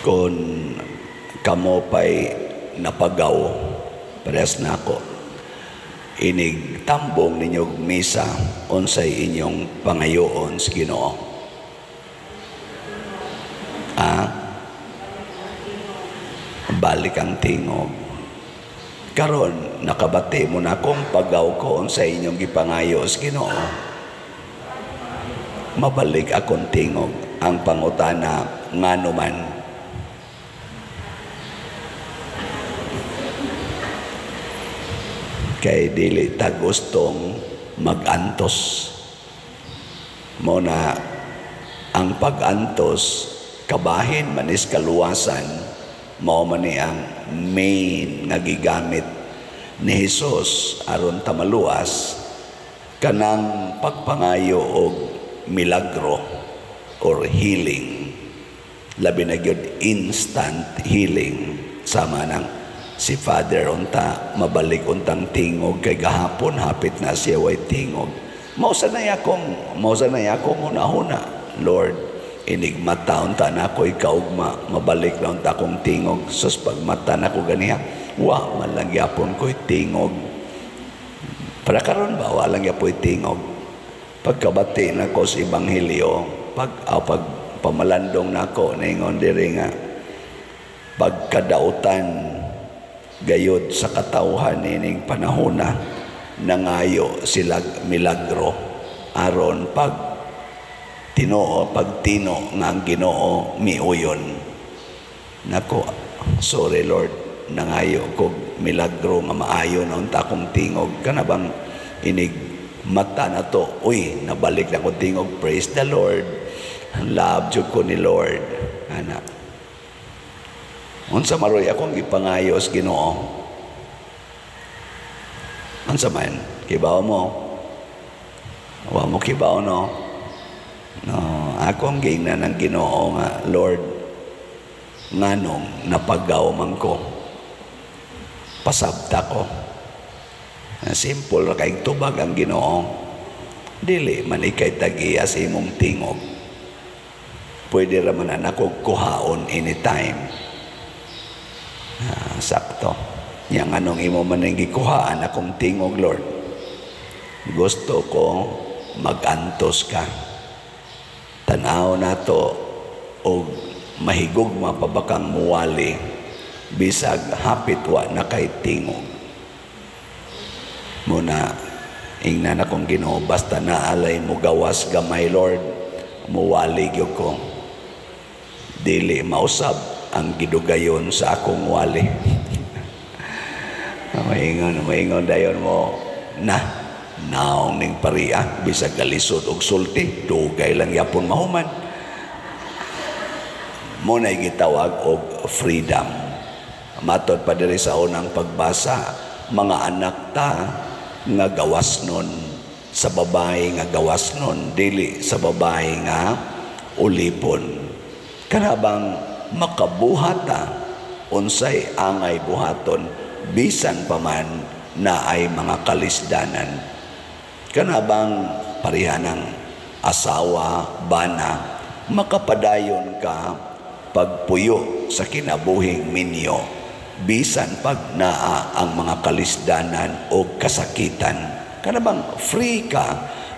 kung kamo pa'y napagaw, parehas na ako, inig tambong ninyong misa, unsay inyong pangayoon sa Ginoo. Balik ang tingog. Karon nakabati mo na kung pagaw ko unsay inyong gipangayo sa Ginoo. Mabalik akong tingog. Ang pangutana ngano man. Kay dili ta gustong magantos. Muna ang pagantos kabahin manis kaluwasan mao man ni ang main nga gigamit ni Hesus aron ta maluwas kanang pagpangayo og milagro or healing, labi na gyud instant healing. Sama nang si Father unta mabalik untang tingog kay gahapon hapit na siya way tingog. Mausanay akong una-una, Lord, inigmata unta na ako ikaugma, mabalik na unta akong tingog. Sus pagmata na ko ganiha, wa man lang yapon ko'y tingog. Para karon ba walang yapoy tingog. Pagkabati na ko sa Ebanghelyo, pag pamalandong na ako, naingon diri nga, pagkadautan gayod sa katawhan ining panahon na nangayo sila milagro aron pag tino nga ang Ginoo miuyon. Nako, sorry Lord, nangayo ko milagro nga maayo na unta akong tingog. Kana bang inig mata na to, uy, nabalik na ko tingog, praise the Lord, love jud ko ni Lord. Ana, unsa maroy akong ipangayo sa Ginoo? Unsa man kibaw mo? Wa mo kibaw no? No, akong gingnan ng Ginoo nga, Lord, nganong napagaw man ko, pasabta ko. Simple ra kay tubag ang Ginoo. Dili man ikay tagiya sa imong tingog. Pwede ra man ako kuhaon anytime. Sakto. Yang anong imo man ang gikuhaan akong tingog, Lord. Gusto ko magantos ka. Tanaw na to o mahigugma pa bakang muwali bisag hapit wa na kay tingog. Muna ingnan akong Ginoo, basta naalay mo gawas gamay, Lord, muwali gyud ko. Dili mausab ang gidugayon sa akong wali. Maingon dayon mo na naong ning pariya bisag galisod og sulti, dugay lang yapon mahuman. Muna gitawag og freedom. Matod pa diri sa unang pagbasa, mga anak ta nga gawasnon sa babae nga gawasnon, dili sa babae nga ulipon. Kanabang makabuhata unsay angay buhaton bisan pa man na ay mga kalisdanan. Kanabang parihanang asawa, bana, makapadayon ka pagpuyo sa kinabuhing minyo bisan pag naa ang mga kalisdanan o kasakitan. Kanabang free ka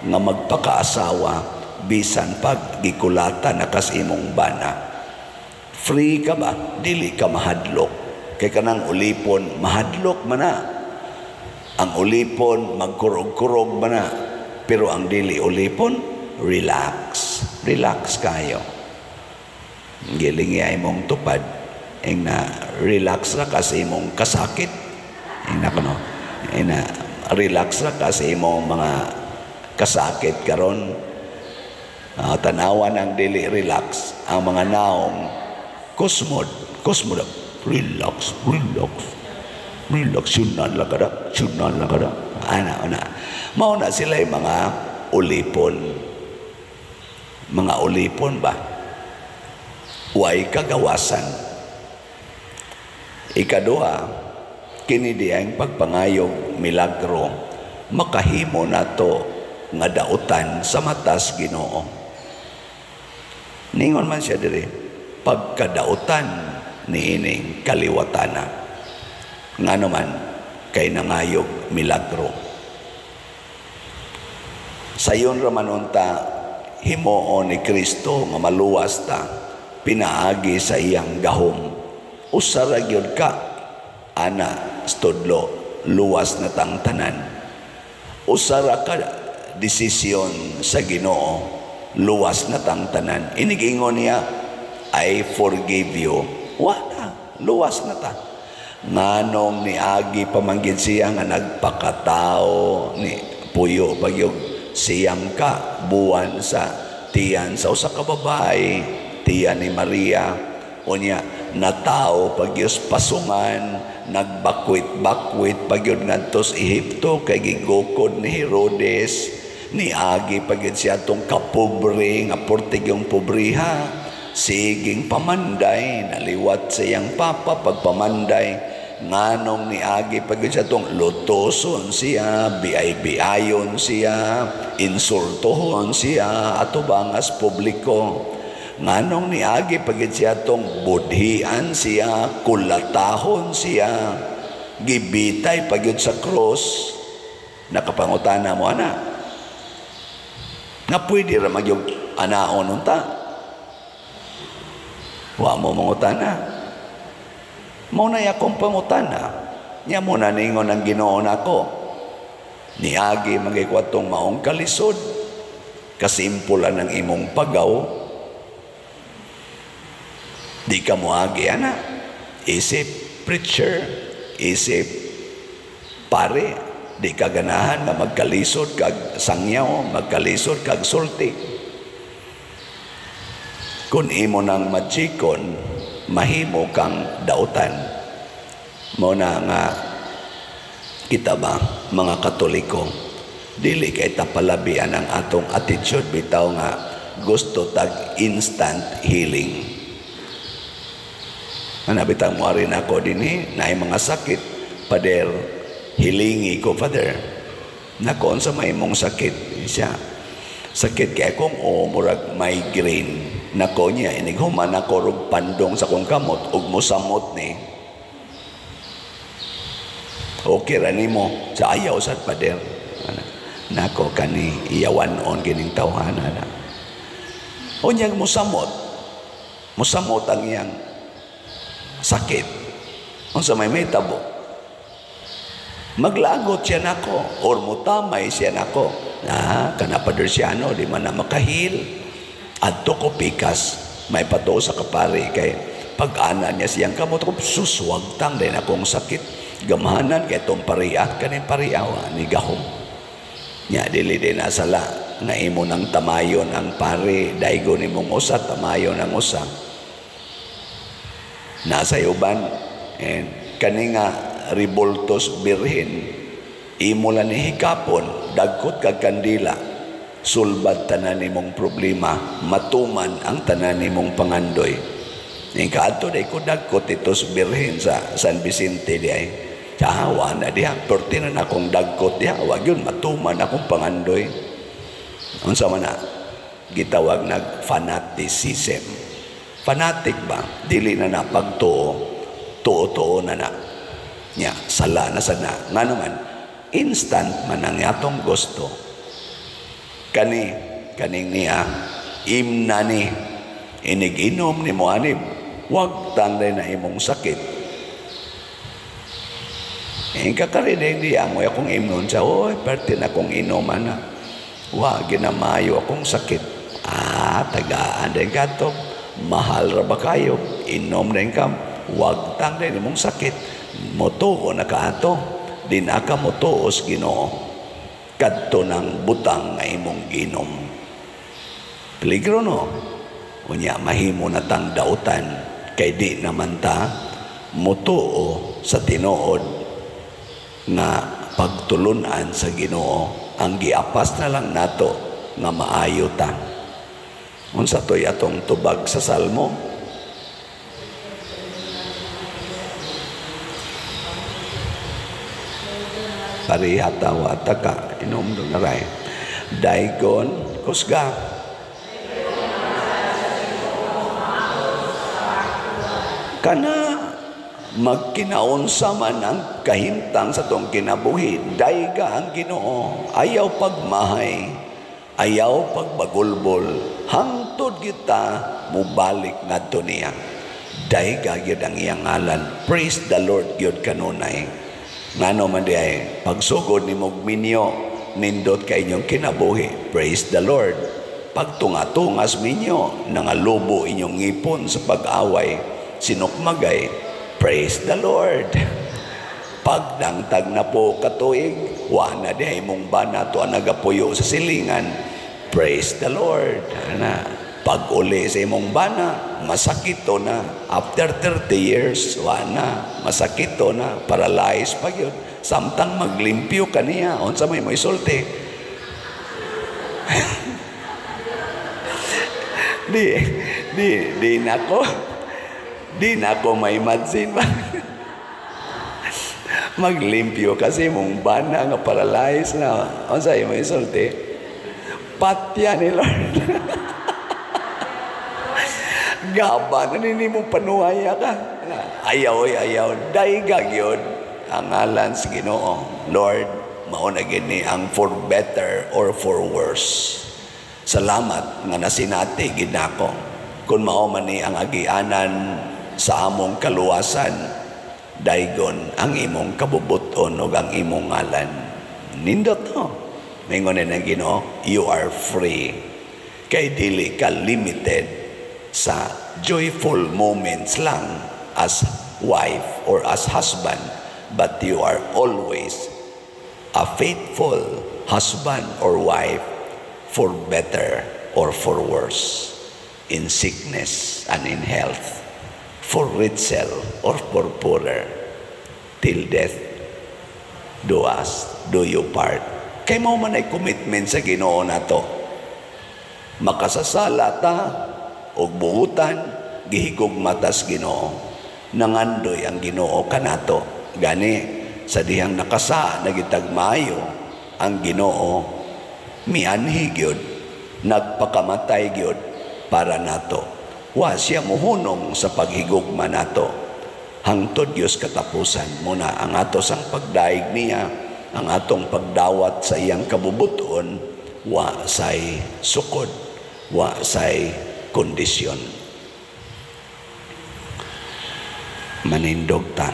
nga magpakaasawa bisan pag gikulatan na kas imong bana. Free ka ba? Dili ka mahadlok. Kay kanang ulipon, mahadlok man na. Ang ulipon, magkurog-kurog man na. Pero ang dili ulipon, relax. Relax kayo. Giling imong tupad. Ing na relax ra kasi imong kasakit. Ing na kuno. Ing na relax ra kasi imong mga kasakit karon. Tanawan ang dili relax. Ang mga naong kusmod, relax, sunan lang kada. Ana. Mauna sila yung mga ulipon. Mga ulipon ba? Way kagawasan. Ikaduha, kini diyang pagpangayong milagro, makahimo na to nga dautan sa matas Ginoo. Ningon man siya diri, pagkadautan niining kaliwatana. Nga naman kay nangayog milagro. Sayon raman unta himuon ni Kristo nga maluwas ta pinaagi sa iyang gahom. Usara gyud ka ana studlo luwas na tang tanan. Usara ka desisyon sa Ginoo luwas na tang tanan. Inigingon niya, I forgive you. Wala, luwas na ta. Nganong ni agi pamanggid siya nga nagpakatao ni puyo pagyog siyam ka buwan sa tiyan sa usa ka babae, tiyan ni Maria. Unya natao pagyos pasungan, nagbakwit-bakwit pagyod ngadtos Ehipto kay gigukod ni Herodes. Ni agi pagyud siya tong kapobre nga portigyong pobriha. Siging pamanday, naliwat sa iyang papa pagpamanday. Nganong ni agi pagyud siya tong lutoson siya, biay-biayon siya, insultohon siya, atubangas publiko. Nganong ni agi pagyud siya tong budhian siya, kulatahon siya, gibitay pagyud sa cross. Nakapangutana mo ana, nga pwede ra magyug anaon unta. Wa mo mangutana. Mao na akong pangutana. Nya mo na ningon ang Ginoo nako. Niagi magikwatong maong kalisod. Kasimpulan ang imong pagaw. Di ka mo agi ana. Isip preacher, isip pare, di ka ganahan na magkalisod kag sangyaw, magkalisod kag sulti. Kung imo nang magikon, mahimo kang dautan. Mo na nga kita ba, mga Katoliko, dili kay tapalabian ang atong attitude bitaw nga gusto tag instant healing. Manabitang mo rin ako dinhi, naay mga sakit, Pader, hilingi ko, Father. Nakoon sa may mong sakit siya. Sakit kaya kung murag migraine. Nako niya, inighuman ako rog pandong sa kong kamot, ug musamot ni. Okay ra nimo sa ayaw sa Pader. Nako kani iyawan on gining tawhana na. O niyang musamot. Musamot ang iyang sakit. Unsa may tabo. Maglagot siya nako or mutamay siya nako. Kana Pader siya di man na makahil. Adto ko pikas, may pato sa kapari kay pag-ana niya siyang kamot ko suswagtang din akong sakit. Gamahanan kay itong pariat kanin pariawa ni gahom. Nya dili din asala na imo ng tamayon ang pari, daigo ni mong usa, tamayon ang usa. Nasa uban, and kani nga Riboltos Birhen, imo lang ni hikapon, dagkot kag kandila, sulbad tanan nimong problema, matuman ang tanan nimong pangandoy. Ning kaadto day ko dagkot itos Birhen sa San Vicente di ay. Hawa na diha, pertinan akong dagkot diha, wag yun matuman akong pangandoy. Unsa man na gitawag nag fanaticism. Fanatic ba? Dili na na pagtuo, tuo-tuo na na. Nya sala na sana. Nga naman instant man ang atong gusto. Kaning niya imna ni iniginom ni mo anib, wag tanday na imong sakit. Kakarinig niya mo akong imnon sa parte na akong inuman na wag ginamayo akong sakit. Tagaan din ka to, mahal ra ba kayo, inom din ka, wag tanday na imong sakit. Motuo na ka ato, din aka motuos Ginoo kadto ng butang nga imong ginom. Peligro no. Unya mahimo na tang dautan kay di naman ta mutuo sa tinuod nga pagtulunan sa Ginoo. Ang giapas na lang nato nga maayo ta. Unsa toy atong tubag sa Salmo? Parihata wata ka inom do na ray daigon kusga kana magkinaunsa man ang kahintang sa tong kinabuhi, dayga ang Ginoo, ayaw pagmahay, ayaw pagbagulbol, hangtod kita mubalik ngadto niya. Dayga gyud ang iyang ngalan. Praise the Lord gyud kanunay. Ngano man di ay pagsugod ni minyo nindot kay inyong kinabuhi. Praise the Lord. Pagtunga-tungas minyo nangalubo inyong ngipon sa pag-away, sinukmagay. Praise the Lord. Pagdangtag na po katuig, wala di mong bana to nagapuyo sa silingan. Praise the Lord. Pag uli sa imong bana, masakit to na. After 30 years, wala. Masakit to na. Paralyzed pa yun. Samtang maglimpyo ka niya. Unsa may isulti. Di na ko may madsin ba? Maglimpyo kasi mong bana nga paralyzed na. Unsa may isulti. Patya ni Lord. Gaba na nini mong panuhaya ka. Ayaw. Dayga yun ang ngalan sa Ginoo. Lord, mauna gini ang for better or for worse. Salamat nga nasinati ginako. Kung mao man ni ang agianan sa among kaluwasan, daygon ang imong kabubuton ug ang imong ngalan. Nindot no. Mingon na Ginoo, you are free. Kay dili ka limited sa joyful moments lang as wife or as husband, but you are always a faithful husband or wife for better or for worse, in sickness and in health, for richer or for poorer, till death do us, do you part. Kay mo man ay commitment sa Ginoo nato. Makasasala ta og buutan, gihigog matas Ginoo. Nangandoy ang Ginoo kanato. Gani, sa dihang nakasa, nagitagmayo, ang Ginoo, mianhi gyud, nagpakamatay gyud para nato. Wa siya muhunong sa paghigugma nato. Hangtod Diyos katapusan muna ang ato sang pagdaig niya, ang atong pagdawat sa iyang kabubuton, wa say sukod, wa say kondisyon. Manindog ta.